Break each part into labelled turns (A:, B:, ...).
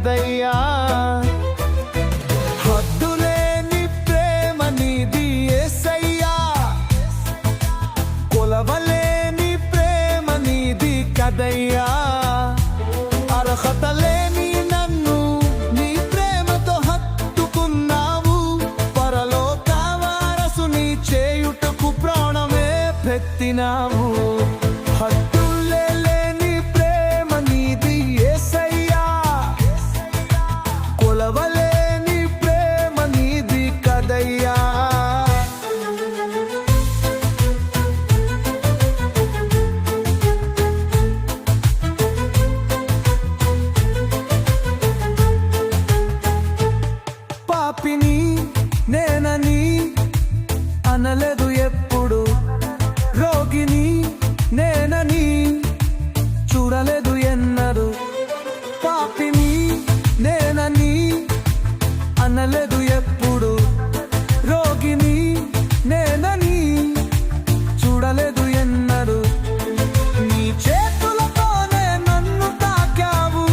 A: కదయ్యా. హద్దులేని ప్రేమ నీది యేసయ్యా, కొలవలేని ప్రేమ నీది కదయ్యా. అర్హత లేని నన్ను నీ ప్రేమతో హత్తుకున్నావు, పరలోక వారసుని చేయుటకు ప్రాణమే పెట్టినావు. హద్దులేని ప్రేమ నీది యేసయ్యా, కొలవలేని ప్రేమ నీది కదయ్యా. పాపిని నేనని అనలేదు ఎప్పుడు, రోగిని నేనని చూడలేదు ఎన్నడు. పాపిని నేనని అనలేదు ఎప్పుడు, రోగిని నేనని చూడలేదు ఎన్నడు. నీ చేతులతోనే నన్ను తాకావు,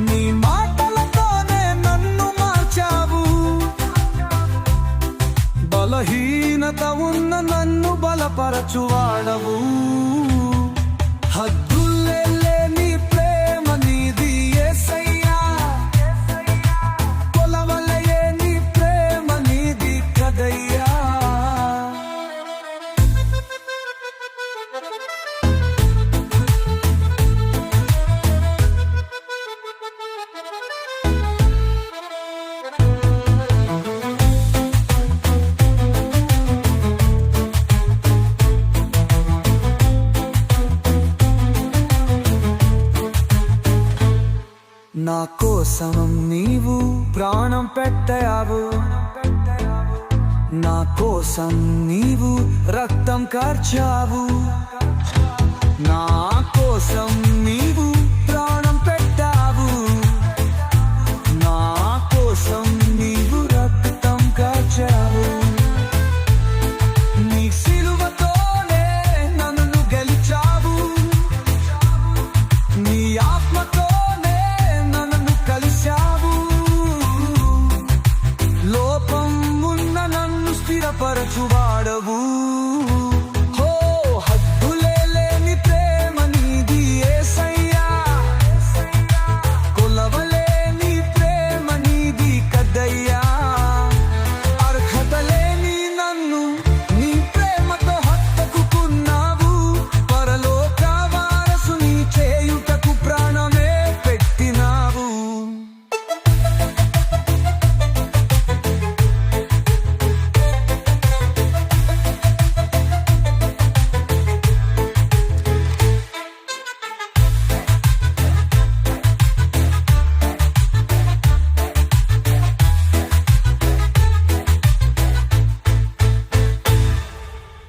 A: నీ మాటలతోనే నన్ను మార్చావు. బలహీనత ఉన్న నన్ను బలపరచువాడవు. హద్దులేని ప్రేమ నీది యేసయ్యా, కొలవలేని ప్రేమ నీది కదయ్యా. నా కోసం నీవు ప్రాణం పెట్టావు, నా కోసం నీవు రక్తం కార్చావు, నా కోసం